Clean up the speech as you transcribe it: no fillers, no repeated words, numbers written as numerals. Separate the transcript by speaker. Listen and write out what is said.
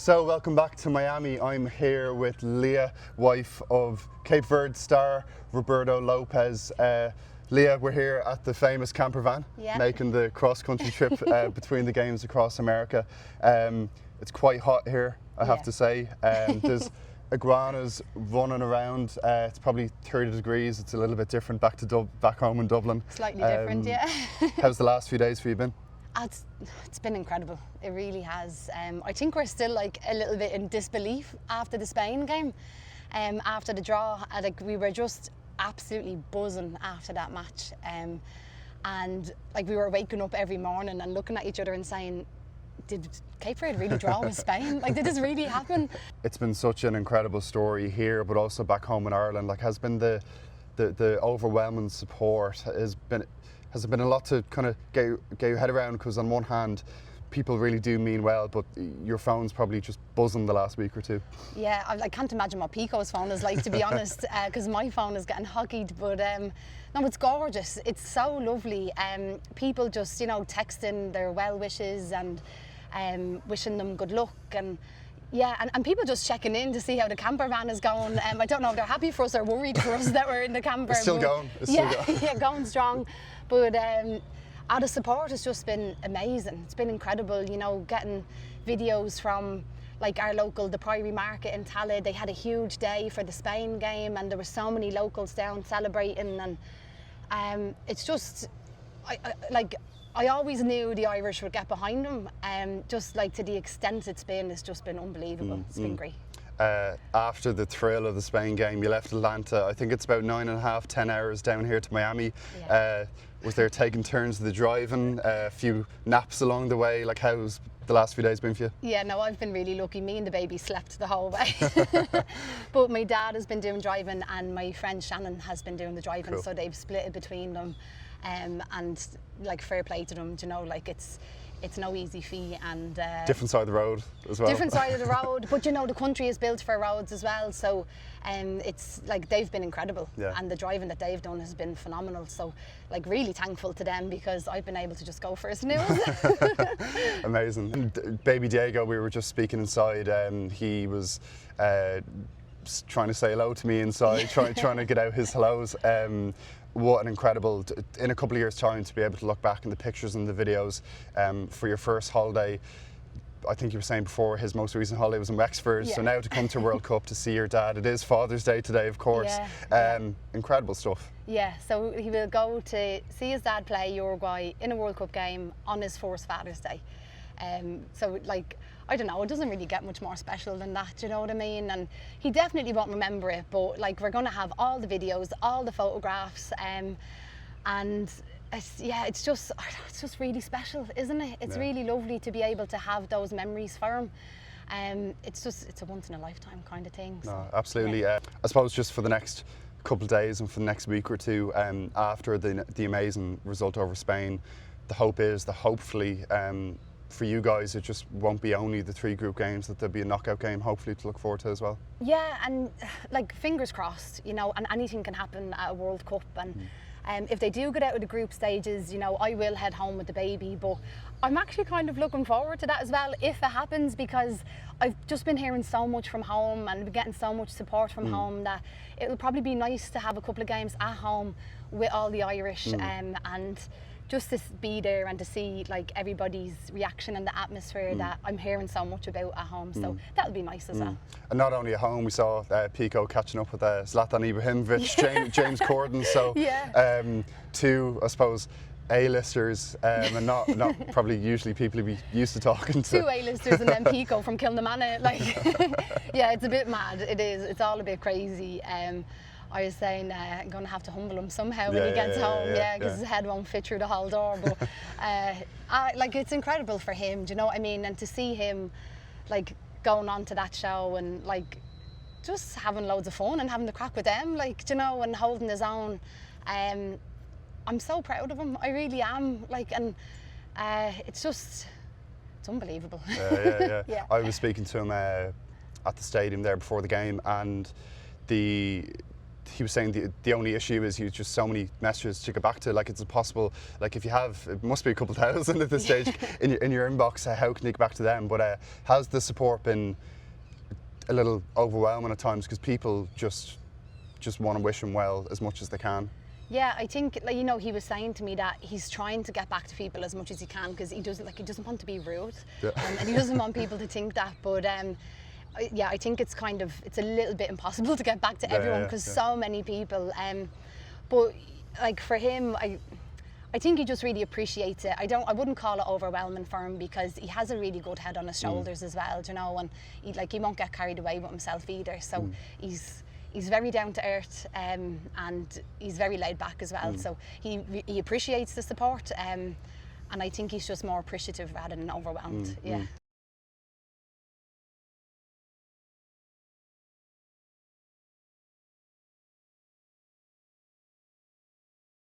Speaker 1: So welcome back to Miami. I'm here with Leah, wife of Cape Verde star Roberto Lopez. Leah, we're here at the famous camper van, making the cross-country trip between the games across America. It's quite hot here, I have to say. There's iguanas running around. It's probably 30 degrees. It's a little bit different back home in Dublin.
Speaker 2: Slightly different, yeah.
Speaker 1: How's the last few days for you been?
Speaker 2: It's been incredible. It really has. I think we're still like a little bit in disbelief after the Spain game. After the draw, we were just absolutely buzzing after that match. And like we were waking up every morning and looking at each other and saying, did Cape Verde really draw with Spain? Like, did this really happen? It's
Speaker 1: been such an incredible story here, but also back home in Ireland. Like, has been the overwhelming support has it been a lot to kind of get your head around? Because on one hand, people really do mean well, but your phone's probably just buzzing the last week or two.
Speaker 2: Yeah, I can't imagine what Pico's phone is like, to be honest, because my phone is getting hockeyed. But no, it's gorgeous. It's so lovely. People just, texting their well wishes and wishing them good luck. And yeah, and people just checking in to see how the camper van is going. I don't know if they're happy for us or worried for us that we're in the camper.
Speaker 1: It's still going. It's still going.
Speaker 2: Yeah, going strong. But the support has just been amazing. It's been incredible, getting videos from like our local, the Priory Market in Tallaght. They had a huge day for the Spain game and there were so many locals down celebrating, and it's just, I always knew the Irish would get behind them, just like to the extent it's just been unbelievable. It's been great.
Speaker 1: After the thrill of the Spain game, you left Atlanta. I think it's about 9.5, 10 hours down here to Miami. Yeah. Was there taking turns of the driving, a few naps along the way? Like, how's the last few days been for you?
Speaker 2: Yeah, no, I've been really lucky. Me and the baby slept the whole way. But my dad has been doing driving and my friend Shannon has been doing the driving. Cool. So they've split it between them. And like, fair play to them, like it's no easy feat, and
Speaker 1: different side of the road as well.
Speaker 2: Different side of the road, but the country is built for roads as well, so it's like they've been incredible, and the driving that they've done has been phenomenal. So like really thankful to them because I've been able to just go for a snooze.
Speaker 1: Amazing. And baby Diego, we were just speaking inside, he was trying to say hello to me inside, trying to get out his hellos. What an incredible, in a couple of years' time, to be able to look back in the pictures and the videos for your first holiday. I think you were saying before his most recent holiday was in Wexford, so now to come to World Cup to see your dad. It is Father's Day today, of course. Incredible stuff. Yeah, so he will go to see his dad play Uruguay in a World Cup game on his first Father's Day. So like, I don't know, it doesn't really get much more special than that, you know what I mean? And he definitely won't remember it, but like, we're going to have all the videos, all the photographs, and it's just really special, isn't it? It's really lovely to be able to have those memories for him. It's a once in a lifetime kind of thing. So, no, absolutely. I suppose just for the next couple of days and for the next week or two, after the amazing result over Spain, the hope is that hopefully for you guys, it just won't be only the 3 group games, that there'll be a knockout game hopefully to look forward to as well. Yeah, and like, fingers crossed, and anything can happen at a World Cup. And if they do get out of the group stages, I will head home with the baby, but I'm actually kind of looking forward to that as well, if it happens, because I've just been hearing so much from home and getting so much support from home that it'll probably be nice to have a couple of games at home with all the Irish, and just to be there and to see like everybody's reaction and the atmosphere that I'm hearing so much about at home. So that'll be nice as well. And not only at home, we saw Pico catching up with Zlatan Ibrahimovic, James Corden. So 2, I suppose, A-listers, and not probably usually people who be used to talking to. 2 A-listers and then Pico from Kilnamanagh. Like, yeah, it's a bit mad. It is. It's all a bit crazy. I was saying I'm going to have to humble him somehow when he gets home, because his head won't fit through the whole door. But like, it's incredible for him, do you know what I mean? And to see him like going on to that show and like just having loads of fun and having the crack with them, like, do you know, and holding his own. I'm so proud of him. I really am. Like, and it's unbelievable. Yeah. I was speaking to him at the stadium there before the game, and the
Speaker 3: he was saying the only issue is you just so many messages to get back to. Like, it's impossible. Like, if you have, it must be a couple thousand at this stage in your inbox. How can you get back to them? But has the support been a little overwhelming at times, because people just want to wish him well as much as they can?
Speaker 2: Yeah, I think, like, you know, he was saying to me that he's trying to get back to people as much as he can, because he doesn't want to be rude, and he doesn't want people to think that. But yeah, I think it's a little bit impossible to get back to everyone, because so many people. But like, for him, I think he just really appreciates it. I wouldn't call it overwhelming for him, because he has a really good head on his shoulders as well, you know, and he won't get carried away with himself either. So he's very down to earth, and he's very laid back as well. So he appreciates the support, and I think he's just more appreciative rather than overwhelmed. Yeah.